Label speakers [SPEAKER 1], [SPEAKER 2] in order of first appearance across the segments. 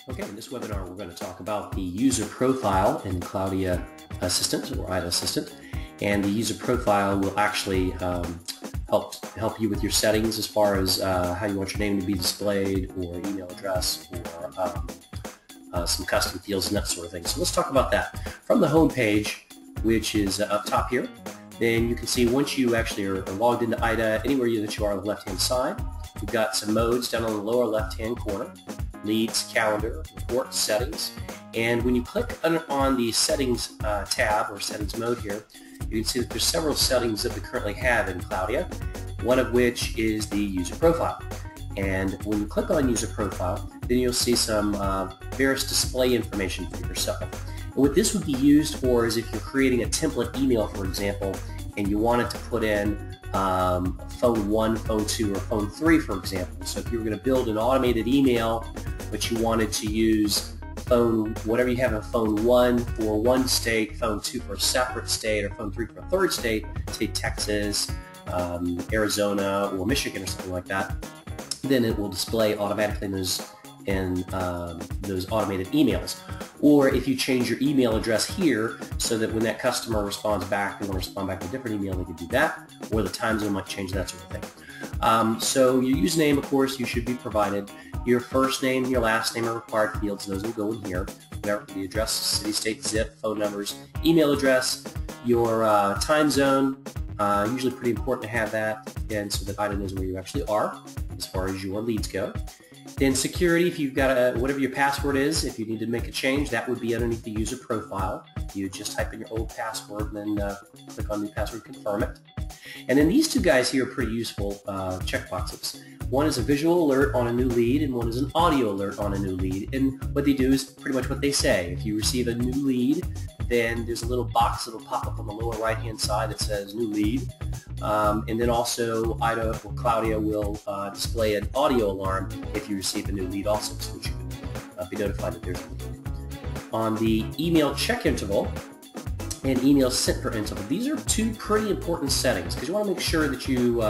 [SPEAKER 1] Okay, in this webinar we're going to talk about the user profile in Cloudia Assistant or IDA Assistant, and the user profile will actually help you with your settings as far as how you want your name to be displayed, or email address, or some custom fields and that sort of thing. So let's talk about that. From the home page, which is up top here, then you can see once you actually are logged into IDA, anywhere that you are on the left-hand side, you've got some modes down on the lower left-hand corner: leads, calendar, report, settings. And when you click on the settings tab or settings mode here, you can see that there's several settings that we currently have in Cloudia, one of which is the user profile. And when you click on user profile, then you'll see some various display information for yourself. And what this would be used for is if you're creating a template email, for example, and you wanted to put in phone 1, phone 2, or phone 3, for example. So if you were going to build an automated email, but you wanted to use phone, whatever you have in phone 1 for one state, phone 2 for a separate state, or phone 3 for a third state, say Texas, Arizona, or Michigan, or something like that, then it will display automatically in those automated emails. Or if you change your email address here so that when that customer responds back, they want to respond back to a different email, they can do that, or the time zone might change, that sort of thing. So your username, of course, you should be provided. Your first name and your last name are required fields. Those will go in here. The address, city, state, zip, phone numbers, email address, your time zone, usually pretty important to have that, and so that IDA knows where you actually are as far as your leads go. Then security, if you've got whatever your password is, if you need to make a change, that would be underneath the user profile. You just type in your old password and then click on new password, confirm it. And then these two guys here are pretty useful checkboxes. One is a visual alert on a new lead, and one is an audio alert on a new lead. And what they do is pretty much what they say. If you receive a new lead, then there's a little box that will pop up on the lower right-hand side that says new lead. And then also IDA or Cloudia will display an audio alarm if you receive a new lead also, so that you can be notified that there's a lead. On the email check interval and email sent per interval, these are two pretty important settings because you want to make sure that you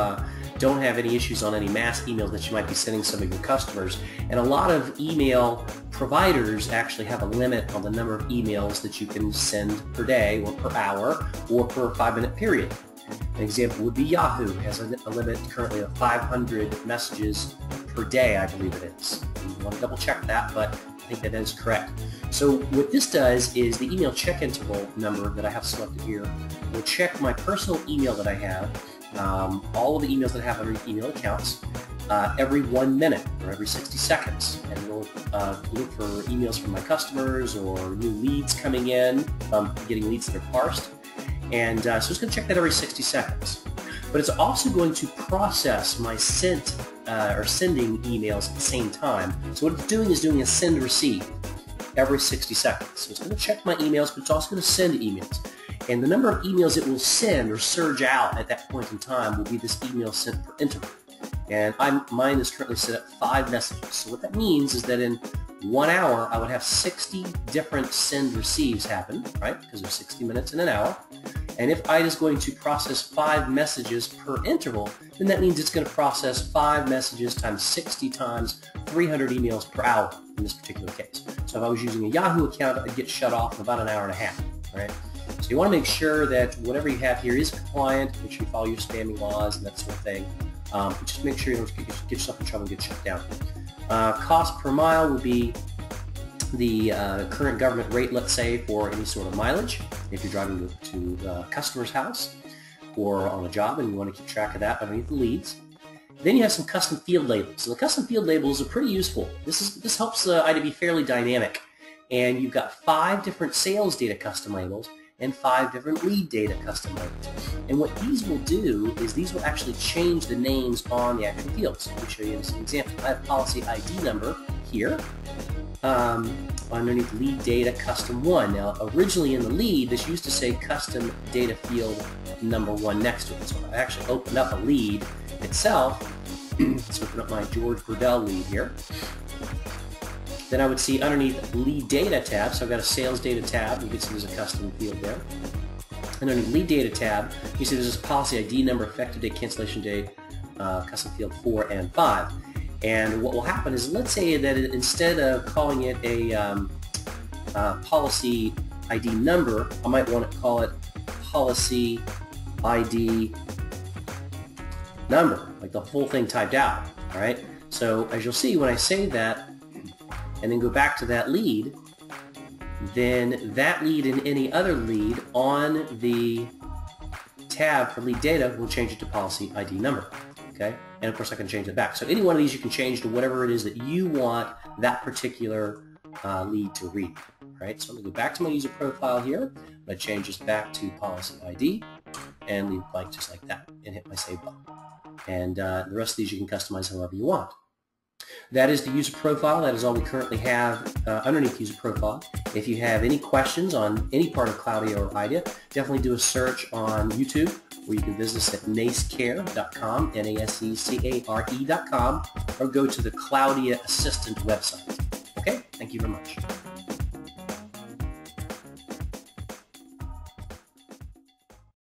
[SPEAKER 1] don't have any issues on any mass emails that you might be sending some of your customers. And a lot of email providers actually have a limit on the number of emails that you can send per day or per hour or per 5-minute period. An example would be Yahoo has a limit currently of 500 messages per day, I believe it is. You want to double check that, but I think that is correct. So what this does is the email check interval number that I have selected here will check my personal email that I have, all of the emails that I have under email accounts, every 1 minute or every 60 seconds. And it'll look for emails from my customers or new leads coming in, getting leads that are parsed. And so it's going to check that every 60 seconds. But it's also going to process my sent or sending emails at the same time. So what it's doing is doing a send receive every 60 seconds. So it's going to check my emails, but it's also going to send emails. And the number of emails it will send or surge out at that point in time will be this email sent per interval. And mine is currently set at 5 messages. So what that means is that in 1 hour, I would have 60 different send receives happen, right? Because there's 60 minutes in an hour. And if IDA is going to process 5 messages per interval, then that means it's going to process 5 messages times 60 times 300 emails per hour in this particular case. So if I was using a Yahoo account, I'd get shut off in about an hour and a half, right? So you want to make sure that whatever you have here is compliant, make sure you follow your spamming laws and that sort of thing. Just make sure you don't get yourself in trouble and get shut down. Cost per mile would be the current government rate, let's say, for any sort of mileage if you're driving to the customer's house or on a job and you want to keep track of that underneath the leads. Then you have some custom field labels. So the custom field labels are pretty useful. This helps IDA be fairly dynamic. And you've got 5 different sales data custom labels and 5 different lead data custom labels. And what these will do is these will actually change the names on the actual fields. Let me show you an example. I have policy ID number here underneath lead data custom 1. Now originally in the lead this used to say custom data field number 1 next to it. So I actually opened up a lead itself. Let's open up my George Burdell lead here. Then I would see underneath lead data tab, so I've got a sales data tab, you can see there's a custom field there. And underneath lead data tab, you see there's this policy ID number, effective date, cancellation date, custom field 4 and 5. And what will happen is, let's say that instead of calling it a policy ID number, I might want to call it policy ID number, like the whole thing typed out. All right. So as you'll see, when I save that and then go back to that lead, then that lead and any other lead on the tab for lead data will change it to policy ID number. Okay. And of course I can change it back. So any one of these you can change to whatever it is that you want that particular lead to read. All right. So I'm going to go back to my user profile here. I'm going to change this back to policy ID and leave it blank just like that and hit my save button. And the rest of these you can customize however you want. That is the user profile. That is all we currently have underneath user profile. If you have any questions on any part of Cloudia or IDEA, definitely do a search on YouTube, where you can visit us at nasecare.com, NASECARE.com, or go to the Cloudia Assistant website. Okay, thank you very much.